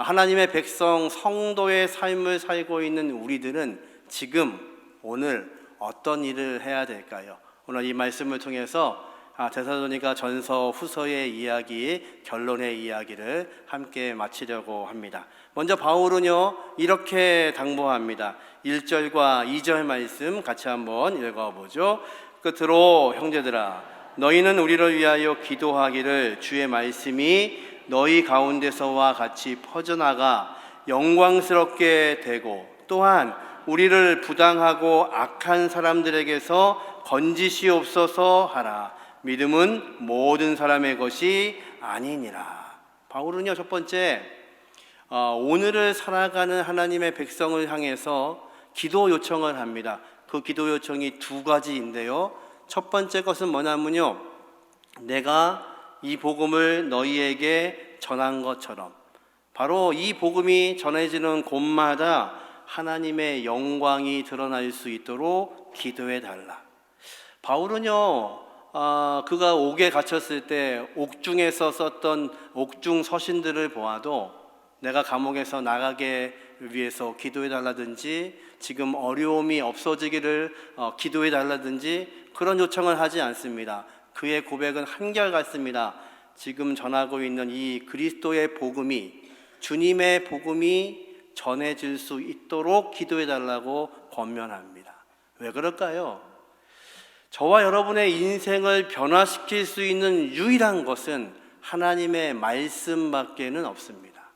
하나님의 백성 성도의 삶을 살고 있는 우리들은 지금 오늘 어떤 일을 해야 될까요? 오늘 이 말씀을 통해서 데살로니가 전서 후서의 이야기, 결론의 이야기를 함께 마치려고 합니다. 먼저 바울은요 이렇게 당부합니다. 1절과 2절 말씀 같이 한번 읽어보죠. 끝으로 형제들아, 너희는 우리를 위하여 기도하기를 주의 말씀이 너희 가운데서와 같이 퍼져나가 영광스럽게 되고, 또한 우리를 부당하고 악한 사람들에게서 건지시옵소서 하라. 믿음은 모든 사람의 것이 아니니라. 바울은요 첫 번째 오늘을 살아가는 하나님의 백성을 향해서 기도 요청을 합니다. 그 기도 요청이 두 가지인데요, 첫 번째 것은 뭐냐면요, 내가 이 복음을 너희에게 전한 것처럼 바로 이 복음이 전해지는 곳마다 하나님의 영광이 드러날 수 있도록 기도해 달라. 바울은요 그가 옥에 갇혔을 때 옥중에서 썼던 옥중 서신들을 보아도 내가 감옥에서 나가게 위해서 기도해 달라든지, 지금 어려움이 없어지기를 기도해 달라든지 그런 요청을 하지 않습니다. 그의 고백은 한결같습니다. 지금 전하고 있는 이 그리스도의 복음이, 주님의 복음이 전해질 수 있도록 기도해 달라고 권면합니다. 왜 그럴까요? 저와 여러분의 인생을 변화시킬 수 있는 유일한 것은 하나님의 말씀밖에는 없습니다.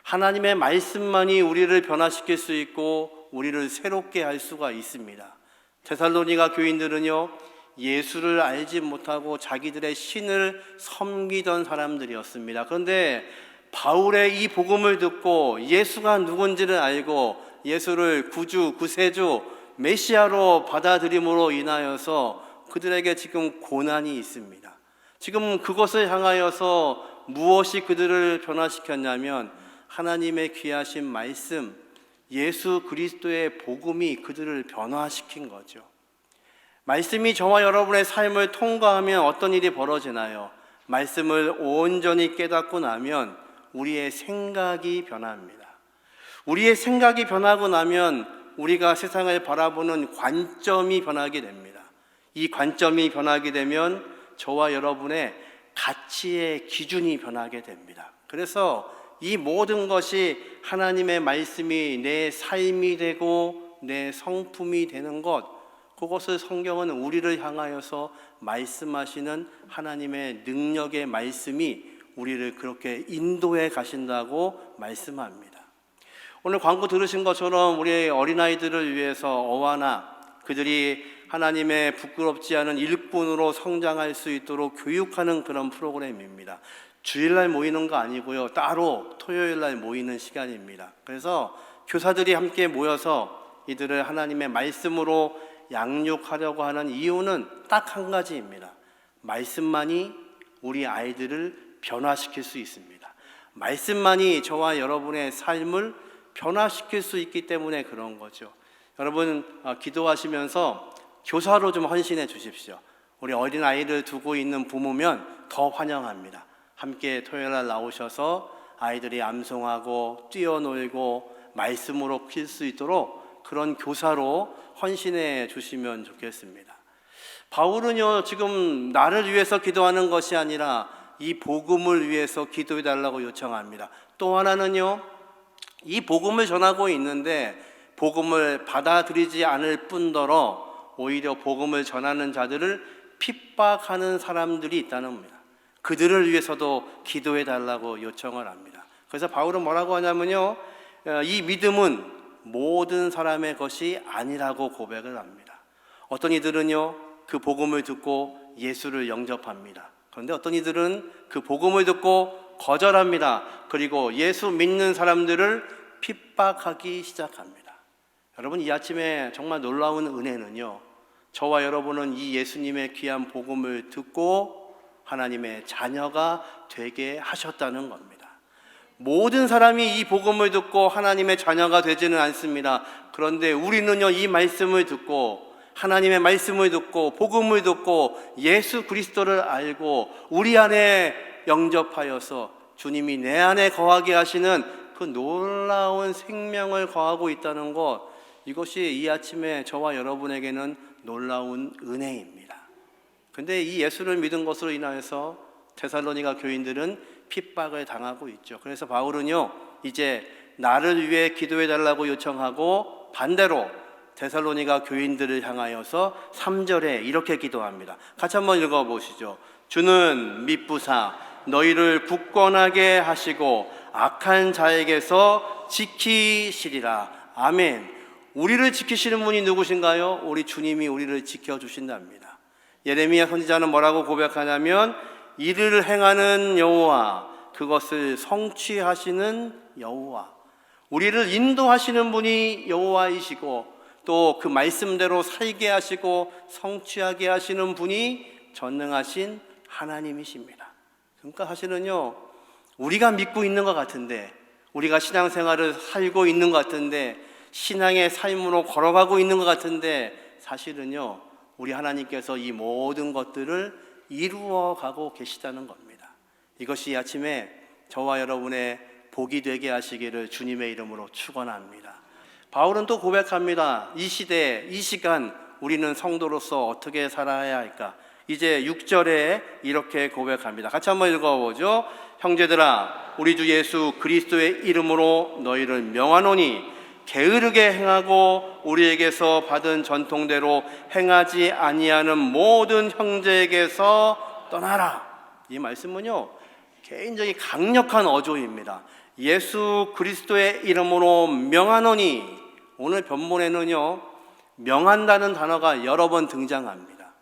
하나님의 말씀만이 우리를 변화시킬 수 있고 우리를 새롭게 할 수가 있습니다. 데살로니가 교인들은요 예수를 알지 못하고 자기들의 신을 섬기던 사람들이었습니다. 그런데 바울의 이 복음을 듣고 예수가 누군지를 알고 예수를 구주, 구세주, 메시아로 받아들임으로 인하여서 그들에게 지금 고난이 있습니다. 지금 그것을 향하여서 무엇이 그들을 변화시켰냐면 하나님의 귀하신 말씀, 예수 그리스도의 복음이 그들을 변화시킨 거죠. 말씀이 저와 여러분의 삶을 통과하면 어떤 일이 벌어지나요? 말씀을 온전히 깨닫고 나면 우리의 생각이 변합니다. 우리의 생각이 변하고 나면 우리가 세상을 바라보는 관점이 변하게 됩니다. 이 관점이 변하게 되면 저와 여러분의 가치의 기준이 변하게 됩니다. 그래서 이 모든 것이 하나님의 말씀이 내 삶이 되고 내 성품이 되는 것, 그것을 성경은 우리를 향하여서 말씀하시는 하나님의 능력의 말씀이 우리를 그렇게 인도해 가신다고 말씀합니다. 오늘 광고 들으신 것처럼 우리 어린아이들을 위해서 어와나 그들이 하나님의 부끄럽지 않은 일꾼으로 성장할 수 있도록 교육하는 그런 프로그램입니다. 주일날 모이는 거 아니고요, 따로 토요일날 모이는 시간입니다. 그래서 교사들이 함께 모여서 이들을 하나님의 말씀으로 양육하려고 하는 이유는 딱 한 가지입니다. 말씀만이 우리 아이들을 변화시킬 수 있습니다. 말씀만이 저와 여러분의 삶을 변화시킬 수 있기 때문에 그런 거죠. 여러분 기도하시면서 교사로 좀 헌신해 주십시오. 우리 어린아이를 두고 있는 부모면 더 환영합니다. 함께 토요일날 나오셔서 아이들이 암송하고 뛰어놀고 말씀으로 클 수 있도록 그런 교사로 헌신해 주시면 좋겠습니다. 바울은요 지금 나를 위해서 기도하는 것이 아니라 이 복음을 위해서 기도해 달라고 요청합니다. 또 하나는요, 이 복음을 전하고 있는데 복음을 받아들이지 않을 뿐더러 오히려 복음을 전하는 자들을 핍박하는 사람들이 있다는 겁니다. 그들을 위해서도 기도해 달라고 요청을 합니다. 그래서 바울은 뭐라고 하냐면요, 이 믿음은 모든 사람의 것이 아니라고 고백을 합니다. 어떤 이들은요 그 복음을 듣고 예수를 영접합니다. 그런데 어떤 이들은 그 복음을 듣고 거절합니다. 그리고 예수 믿는 사람들을 핍박하기 시작합니다. 여러분, 이 아침에 정말 놀라운 은혜는요, 저와 여러분은 이 예수님의 귀한 복음을 듣고 하나님의 자녀가 되게 하셨다는 겁니다. 모든 사람이 이 복음을 듣고 하나님의 자녀가 되지는 않습니다. 그런데 우리는요 이 말씀을 듣고, 하나님의 말씀을 듣고, 복음을 듣고, 예수 그리스도를 알고 우리 안에 영접하여서 주님이 내 안에 거하게 하시는 그 놀라운 생명을 거하고 있다는 것, 이것이 이 아침에 저와 여러분에게는 놀라운 은혜입니다. 근데 이 예수를 믿은 것으로 인하여서 데살로니가 교인들은 핍박을 당하고 있죠. 그래서 바울은요, 이제 나를 위해 기도해 달라고 요청하고 반대로 데살로니가 교인들을 향하여서 3절에 이렇게 기도합니다. 같이 한번 읽어보시죠. 주는 미쁘사 너희를 굳건하게 하시고 악한 자에게서 지키시리라. 아멘. 우리를 지키시는 분이 누구신가요? 우리 주님이 우리를 지켜주신답니다. 예레미야 선지자는 뭐라고 고백하냐면 이를 행하는 여호와, 그것을 성취하시는 여호와, 우리를 인도하시는 분이 여호와이시고 또 그 말씀대로 살게 하시고 성취하게 하시는 분이 전능하신 하나님이십니다. 그러니까 사실은요, 우리가 믿고 있는 것 같은데, 우리가 신앙생활을 살고 있는 것 같은데, 신앙의 삶으로 걸어가고 있는 것 같은데, 사실은요, 우리 하나님께서 이 모든 것들을 이루어가고 계시다는 겁니다. 이것이 이 아침에 저와 여러분의 복이 되게 하시기를 주님의 이름으로 축원합니다. 바울은 또 고백합니다. 이 시대, 이 시간 우리는 성도로서 어떻게 살아야 할까? 이제 6절에 이렇게 고백합니다. 같이 한번 읽어보죠. 형제들아, 우리 주 예수 그리스도의 이름으로 너희를 명하노니 게으르게 행하고 우리에게서 받은 전통대로 행하지 아니하는 모든 형제에게서 떠나라. 이 말씀은요, 굉장히 강력한 어조입니다. 예수 그리스도의 이름으로 명하노니, 오늘 본문에는요, 명한다는 단어가 여러 번 등장합니다.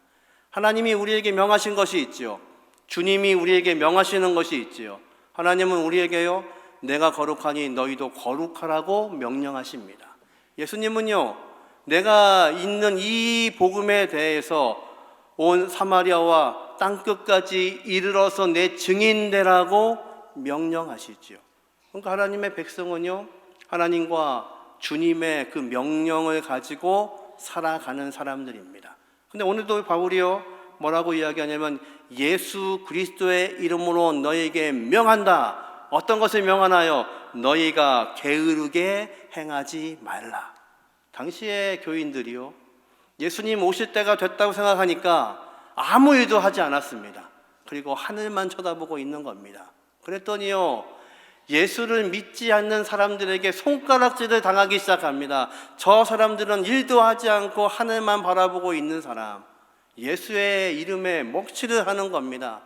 하나님이 우리에게 명하신 것이 있지요. 주님이 우리에게 명하시는 것이 있지요. 하나님은 우리에게요, 내가 거룩하니 너희도 거룩하라고 명령하십니다. 예수님은요, 내가 있는 이 복음에 대해서 온 사마리아와 땅끝까지 이르러서 내 증인되라고 명령하시지요. 그러니까 하나님의 백성은요, 하나님과 주님의 그 명령을 가지고 살아가는 사람들입니다. 근데 오늘도 바울이요, 뭐라고 이야기하냐면 예수 그리스도의 이름으로 너에게 명한다. 어떤 것을 명하나요? 너희가 게으르게 행하지 말라. 당시의 교인들이요, 예수님 오실 때가 됐다고 생각하니까 아무 일도 하지 않았습니다. 그리고 하늘만 쳐다보고 있는 겁니다. 그랬더니요, 예수를 믿지 않는 사람들에게 손가락질을 당하기 시작합니다. 저 사람들은 일도 하지 않고 하늘만 바라보고 있는 사람, 예수의 이름에 먹칠을 하는 겁니다.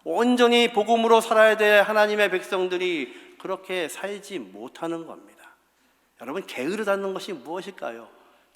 온전히 복음으로 살아야 될 하나님의 백성들이 그렇게 살지 못하는 겁니다. 여러분, 게으르다는 것이 무엇일까요?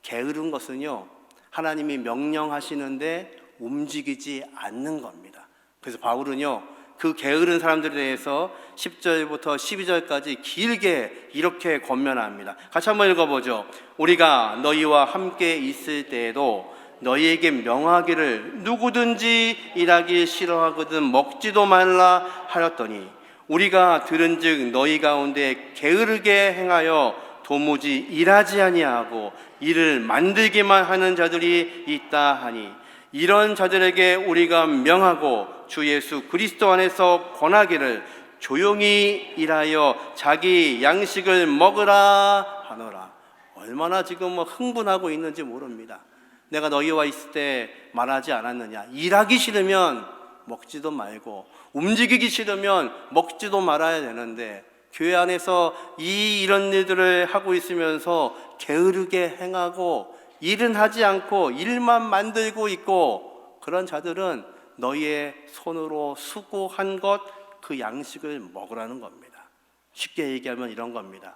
게으른 것은요, 하나님이 명령하시는데 움직이지 않는 겁니다. 그래서 바울은요, 그 게으른 사람들에 대해서 10절부터 12절까지 길게 이렇게 권면합니다. 같이 한번 읽어보죠. 우리가 너희와 함께 있을 때에도 너희에게 명하기를 누구든지 일하기 싫어하거든 먹지도 말라 하였더니 우리가 들은즉 너희 가운데 게으르게 행하여 도무지 일하지 아니하고 일을 만들기만 하는 자들이 있다 하니 이런 자들에게 우리가 명하고 주 예수 그리스도 안에서 권하기를 조용히 일하여 자기 양식을 먹으라 하노라. 얼마나 지금 흥분하고 있는지 모릅니다. 내가 너희와 있을 때 말하지 않았느냐? 일하기 싫으면 먹지도 말고 움직이기 싫으면 먹지도 말아야 되는데 교회 안에서 이런 일들을 하고 있으면서 게으르게 행하고 일은 하지 않고 일만 만들고 있고, 그런 자들은 너희의 손으로 수고한 것 그 양식을 먹으라는 겁니다. 쉽게 얘기하면 이런 겁니다.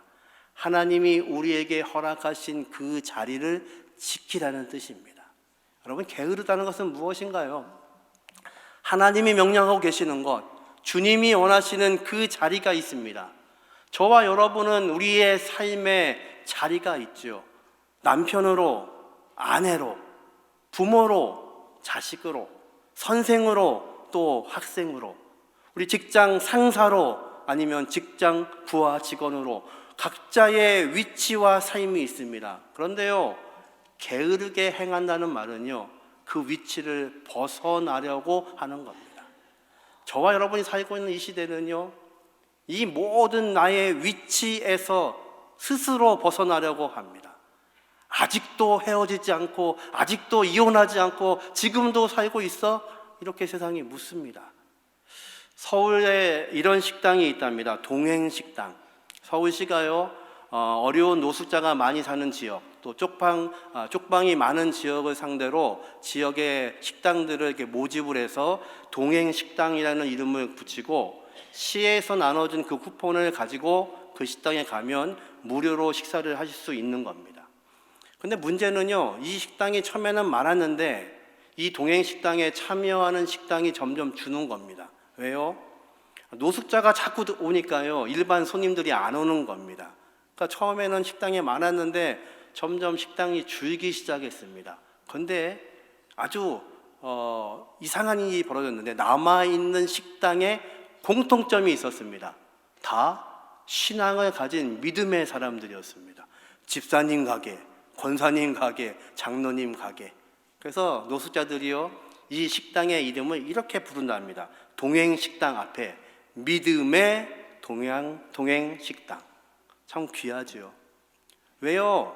하나님이 우리에게 허락하신 그 자리를 지키라는 뜻입니다. 여러분, 게으르다는 것은 무엇인가요? 하나님이 명령하고 계시는 것, 주님이 원하시는 그 자리가 있습니다. 저와 여러분은 우리의 삶에 자리가 있죠. 남편으로, 아내로, 부모로, 자식으로, 선생으로, 또 학생으로, 우리 직장 상사로, 아니면 직장 부하 직원으로 각자의 위치와 삶이 있습니다. 그런데요, 게으르게 행한다는 말은요, 그 위치를 벗어나려고 하는 겁니다. 저와 여러분이 살고 있는 이 시대는요, 이 모든 나의 위치에서 스스로 벗어나려고 합니다. 아직도 헤어지지 않고, 아직도 이혼하지 않고, 지금도 살고 있어? 이렇게 세상이 묻습니다. 서울에 이런 식당이 있답니다. 동행식당. 서울시가요, 어려운 노숙자가 많이 사는 지역, 또 쪽방이 많은 지역을 상대로 지역의 식당들을 이렇게 모집을 해서 동행식당이라는 이름을 붙이고, 시에서 나눠준 그 쿠폰을 가지고 그 식당에 가면 무료로 식사를 하실 수 있는 겁니다. 근데 문제는요, 이 식당이 처음에는 많았는데 이 동행식당에 참여하는 식당이 점점 주는 겁니다. 왜요? 노숙자가 자꾸 오니까요, 일반 손님들이 안 오는 겁니다. 그러니까 처음에는 식당이 많았는데 점점 식당이 줄기 시작했습니다. 그런데 아주 이상한 일이 벌어졌는데, 남아있는 식당에 공통점이 있었습니다. 다 신앙을 가진 믿음의 사람들이었습니다. 집사님 가게, 권사님 가게, 장로님 가게. 그래서 노숙자들이요, 이 식당의 이름을 이렇게 부른답니다. 동행식당 앞에 믿음의 동행식당. 참 귀하죠. 왜요?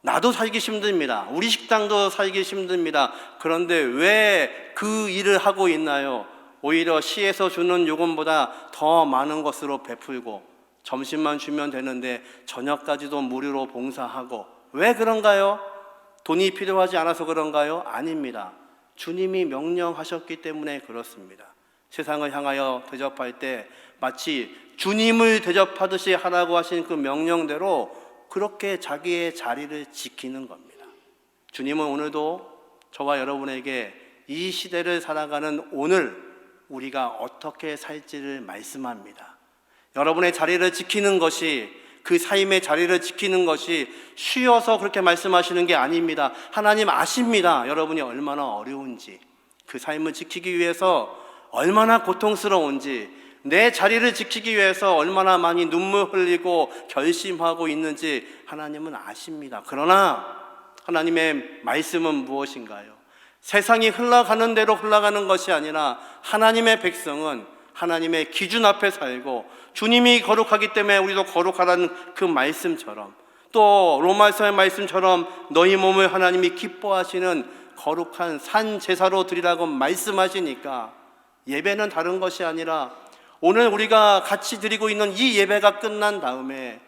나도 살기 힘듭니다. 우리 식당도 살기 힘듭니다. 그런데 왜 그 일을 하고 있나요? 오히려 시에서 주는 요금보다 더 많은 것으로 베풀고, 점심만 주면 되는데 저녁까지도 무료로 봉사하고. 왜 그런가요? 돈이 필요하지 않아서 그런가요? 아닙니다. 주님이 명령하셨기 때문에 그렇습니다. 세상을 향하여 대접할 때 마치 주님을 대접하듯이 하라고 하신 그 명령대로 그렇게 자기의 자리를 지키는 겁니다. 주님은 오늘도 저와 여러분에게 이 시대를 살아가는 오늘 우리가 어떻게 살지를 말씀합니다. 여러분의 자리를 지키는 것이, 그 삶의 자리를 지키는 것이 쉬워서 그렇게 말씀하시는 게 아닙니다. 하나님 아십니다. 여러분이 얼마나 어려운지, 그 삶을 지키기 위해서 얼마나 고통스러운지, 내 자리를 지키기 위해서 얼마나 많이 눈물 흘리고 결심하고 있는지 하나님은 아십니다. 그러나 하나님의 말씀은 무엇인가요? 세상이 흘러가는 대로 흘러가는 것이 아니라 하나님의 백성은 하나님의 기준 앞에 살고, 주님이 거룩하기 때문에 우리도 거룩하라는 그 말씀처럼, 또 로마서의 말씀처럼 너희 몸을 하나님이 기뻐하시는 거룩한 산 제사로 드리라고 말씀하시니까, 예배는 다른 것이 아니라 오늘 우리가 같이 드리고 있는 이 예배가 끝난 다음에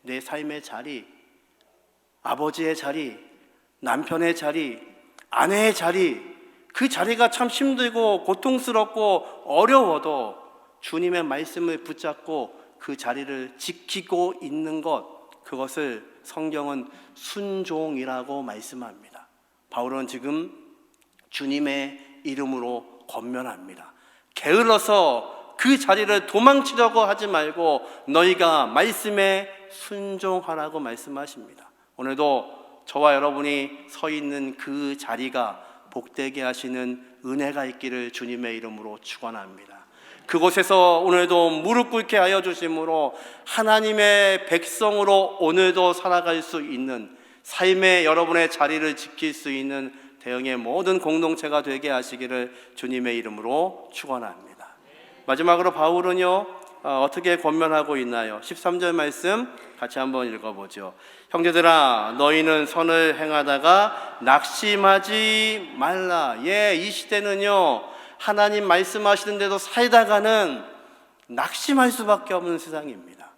내 삶의 자리, 아버지의 자리, 남편의 자리, 아내의 자리, 그 자리가 참 힘들고 고통스럽고 어려워도 주님의 말씀을 붙잡고 그 자리를 지키고 있는 것, 그것을 성경은 순종이라고 말씀합니다. 바울은 지금 주님의 이름으로 권면합니다. 게을러서 그 자리를 도망치려고 하지 말고 너희가 말씀에 순종하라고 말씀하십니다. 오늘도 저와 여러분이 서 있는 그 자리가 복되게 하시는 은혜가 있기를 주님의 이름으로 축원합니다. 그곳에서 오늘도 무릎 꿇게 하여 주심으로 하나님의 백성으로 오늘도 살아갈 수 있는, 삶의 여러분의 자리를 지킬 수 있는 대형의 모든 공동체가 되게 하시기를 주님의 이름으로 축원합니다. 마지막으로 바울은요, 어떻게 권면하고 있나요? 13절 말씀 같이 한번 읽어보죠. 형제들아, 너희는 선을 행하다가 낙심하지 말라. 이 시대는요, 하나님 말씀하시는데도 살다가는 낙심할 수밖에 없는 세상입니다.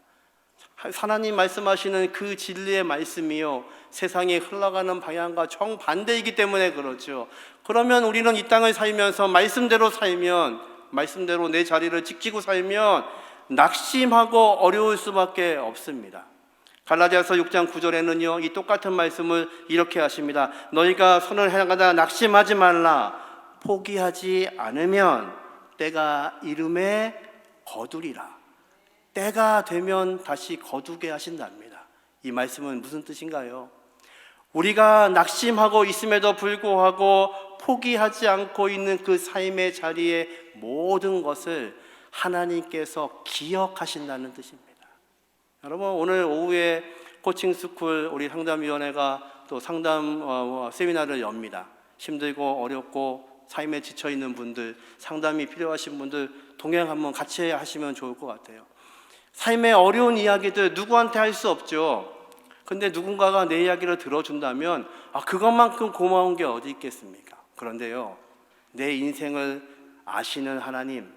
하나님 말씀하시는 그 진리의 말씀이요, 세상이 흘러가는 방향과 정반대이기 때문에 그렇죠. 그러면 우리는 이 땅을 살면서 말씀대로 살면, 말씀대로 내 자리를 지키고 살면 낙심하고 어려울 수밖에 없습니다. 갈라디아서 6장 9절에는요, 이 똑같은 말씀을 이렇게 하십니다. 너희가 선을 행하다 낙심하지 말라. 포기하지 않으면 때가 이름에 거두리라. 때가 되면 다시 거두게 하신답니다. 이 말씀은 무슨 뜻인가요? 우리가 낙심하고 있음에도 불구하고 포기하지 않고 있는 그 삶의 자리의 모든 것을 하나님께서 기억하신다는 뜻입니다. 여러분, 오늘 오후에 코칭스쿨 우리 상담위원회가 또 상담 세미나를 엽니다. 힘들고 어렵고 삶에 지쳐있는 분들, 상담이 필요하신 분들 동행 한번 같이 하시면 좋을 것 같아요. 삶의 어려운 이야기들 누구한테 할 수 없죠. 근데 누군가가 내 이야기를 들어준다면 그것만큼 고마운 게 어디 있겠습니까? 그런데요, 내 인생을 아시는 하나님,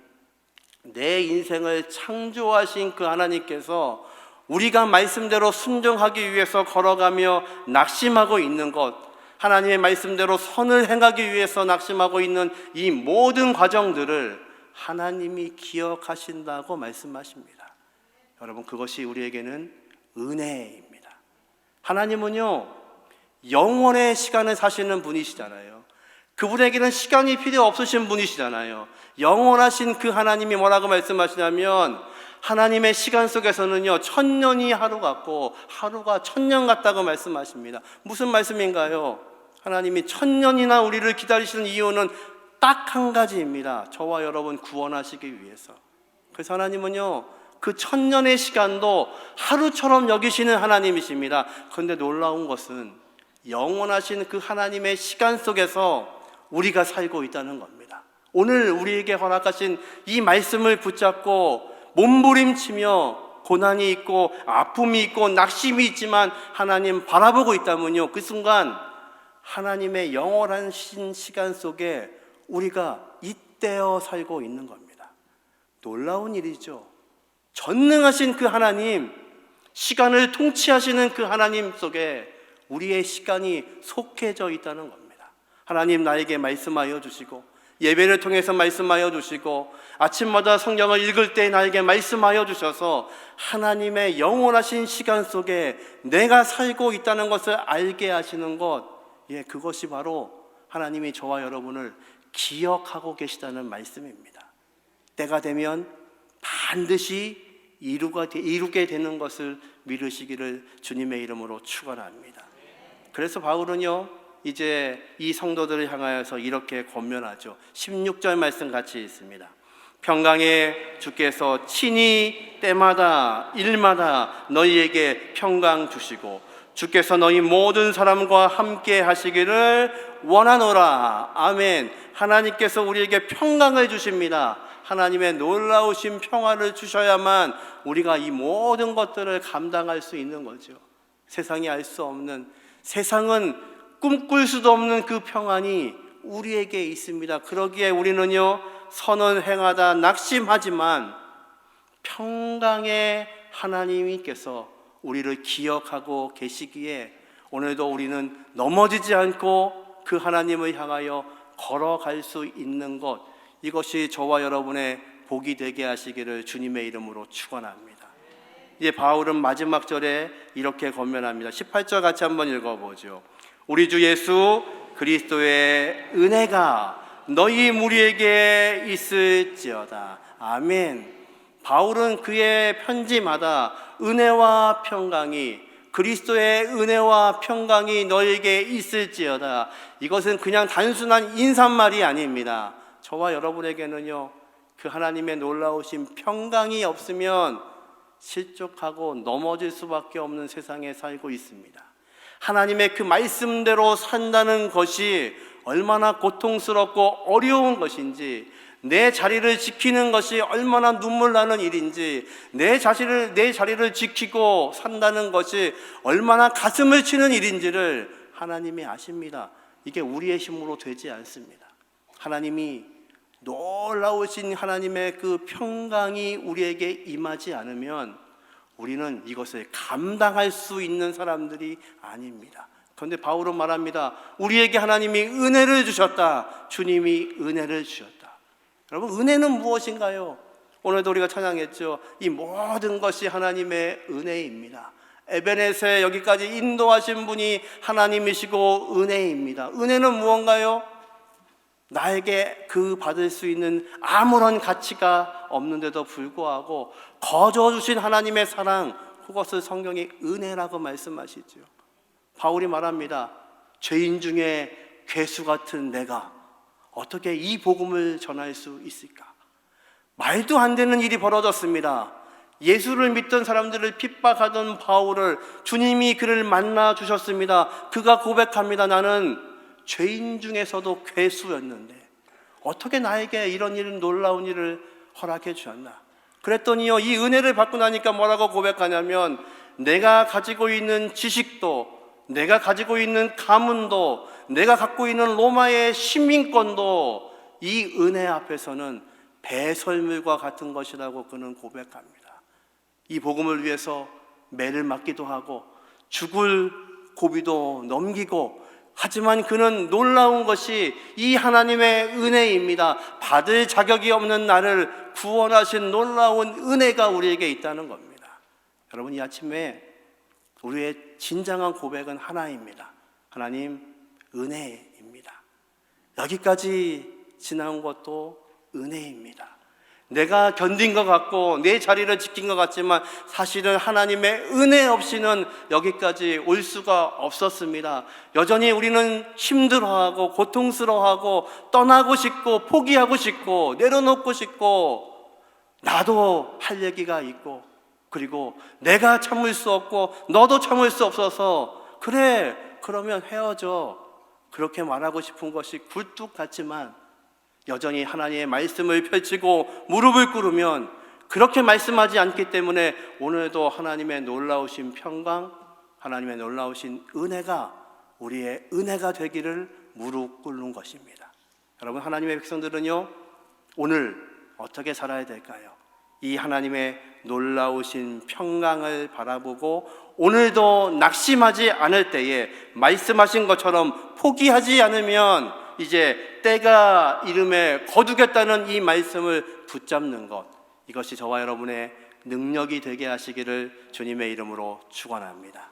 내 인생을 창조하신 그 하나님께서 우리가 말씀대로 순종하기 위해서 걸어가며 낙심하고 있는 것, 하나님의 말씀대로 선을 행하기 위해서 낙심하고 있는 이 모든 과정들을 하나님이 기억하신다고 말씀하십니다. 여러분, 그것이 우리에게는 은혜입니다. 하나님은요, 영원의 시간을 사시는 분이시잖아요. 그분에게는 시간이 필요 없으신 분이시잖아요. 영원하신 그 하나님이 뭐라고 말씀하시냐면, 하나님의 시간 속에서는요, 1000년이 하루 같고 하루가 1000년 같다고 말씀하십니다. 무슨 말씀인가요? 하나님이 1000년이나 우리를 기다리시는 이유는 딱 한 가지입니다. 저와 여러분 구원하시기 위해서. 그래서 하나님은요, 그 1000년의 시간도 하루처럼 여기시는 하나님이십니다. 그런데 놀라운 것은 영원하신 그 하나님의 시간 속에서 우리가 살고 있다는 겁니다. 오늘 우리에게 허락하신 이 말씀을 붙잡고 몸부림치며 고난이 있고 아픔이 있고 낙심이 있지만 하나님 바라보고 있다면요, 그 순간 하나님의 영원하신 시간 속에 우리가 잇대어 살고 있는 겁니다. 놀라운 일이죠. 전능하신 그 하나님, 시간을 통치하시는 그 하나님 속에 우리의 시간이 속해져 있다는 겁니다. 하나님 나에게 말씀하여 주시고, 예배를 통해서 말씀하여 주시고, 아침마다 성경을 읽을 때 나에게 말씀하여 주셔서 하나님의 영원하신 시간 속에 내가 살고 있다는 것을 알게 하시는 것, 그것이 바로 하나님이 저와 여러분을 기억하고 계시다는 말씀입니다. 때가 되면 반드시 이루게 되는 것을 믿으시기를 주님의 이름으로 축원합니다. 그래서 바울은요, 이제 이 성도들을 향하여서 이렇게 권면하죠. 16절 말씀 같이 있습니다. 평강에 주께서 친히 때마다 일마다 너희에게 평강 주시고 주께서 너희 모든 사람과 함께 하시기를 원하노라. 아멘. 하나님께서 우리에게 평강을 주십니다. 하나님의 놀라우신 평화를 주셔야만 우리가 이 모든 것들을 감당할 수 있는 거죠. 세상이 알 수 없는, 세상은 꿈꿀 수도 없는 그 평안이 우리에게 있습니다. 그러기에 우리는요, 선은 행하다 낙심하지만 평강의 하나님께서 우리를 기억하고 계시기에 오늘도 우리는 넘어지지 않고 그 하나님을 향하여 걸어갈 수 있는 것, 이것이 저와 여러분의 복이 되게 하시기를 주님의 이름으로 축원합니다. 이제 바울은 마지막 절에 이렇게 권면합니다. 18절 같이 한번 읽어보죠. 우리 주 예수 그리스도의 은혜가 너희 무리에게 있을지어다. 아멘. 바울은 그의 편지마다 은혜와 평강이, 그리스도의 은혜와 평강이 너에게 있을지어다, 이것은 그냥 단순한 인사말이 아닙니다. 저와 여러분에게는요, 그 하나님의 놀라우신 평강이 없으면 실족하고 넘어질 수밖에 없는 세상에 살고 있습니다. 하나님의 그 말씀대로 산다는 것이 얼마나 고통스럽고 어려운 것인지, 내 자리를 지키는 것이 얼마나 눈물 나는 일인지, 내 자리를 지키고 산다는 것이 얼마나 가슴을 치는 일인지를 하나님이 아십니다. 이게 우리의 힘으로 되지 않습니다. 하나님이, 놀라우신 하나님의 그 평강이 우리에게 임하지 않으면 우리는 이것을 감당할 수 있는 사람들이 아닙니다. 그런데 바울은 말합니다. 우리에게 하나님이 은혜를 주셨다. 주님이 은혜를 주셨다. 여러분, 은혜는 무엇인가요? 오늘도 우리가 찬양했죠. 이 모든 것이 하나님의 은혜입니다. 에베네세 여기까지 인도하신 분이 하나님이시고 은혜입니다. 은혜는 무언가요? 나에게 그 받을 수 있는 아무런 가치가 없는데도 불구하고 거저 주신 하나님의 사랑, 그것을 성경이 은혜라고 말씀하시죠. 바울이 말합니다. 죄인 중에 괴수 같은 내가 어떻게 이 복음을 전할 수 있을까? 말도 안 되는 일이 벌어졌습니다. 예수를 믿던 사람들을 핍박하던 바울을 주님이 그를 만나 주셨습니다. 그가 고백합니다. 나는 죄인 중에서도 괴수였는데 어떻게 나에게 이런 일은 놀라운 일을 허락해 주셨나? 그랬더니요, 이 은혜를 받고 나니까 뭐라고 고백하냐면, 내가 가지고 있는 지식도, 내가 가지고 있는 가문도, 내가 갖고 있는 로마의 시민권도 이 은혜 앞에서는 배설물과 같은 것이라고 그는 고백합니다. 이 복음을 위해서 매를 맞기도 하고 죽을 고비도 넘기고, 하지만 그는 놀라운 것이 이 하나님의 은혜입니다. 받을 자격이 없는 나를 구원하신 놀라운 은혜가 우리에게 있다는 겁니다. 여러분, 이 아침에 우리의 진정한 고백은 하나입니다. 하나님, 은혜입니다. 여기까지 지나온 것도 은혜입니다. 내가 견딘 것 같고 내 자리를 지킨 것 같지만 사실은 하나님의 은혜 없이는 여기까지 올 수가 없었습니다. 여전히 우리는 힘들어하고 고통스러워하고 떠나고 싶고 포기하고 싶고 내려놓고 싶고, 나도 할 얘기가 있고, 그리고 내가 참을 수 없고 너도 참을 수 없어서 그래, 그러면 헤어져, 그렇게 말하고 싶은 것이 굴뚝 같지만, 여전히 하나님의 말씀을 펼치고 무릎을 꿇으면 그렇게 말씀하지 않기 때문에 오늘도 하나님의 놀라우신 평강, 하나님의 놀라우신 은혜가 우리의 은혜가 되기를 무릎 꿇는 것입니다. 여러분, 하나님의 백성들은요, 오늘 어떻게 살아야 될까요? 이 하나님의 놀라우신 평강을 바라보고 오늘도 낙심하지 않을 때에 말씀하신 것처럼 포기하지 않으면 이제 때가 이름에 거두겠다는 이 말씀을 붙잡는 것, 이것이 저와 여러분의 능력이 되게 하시기를 주님의 이름으로 축원합니다.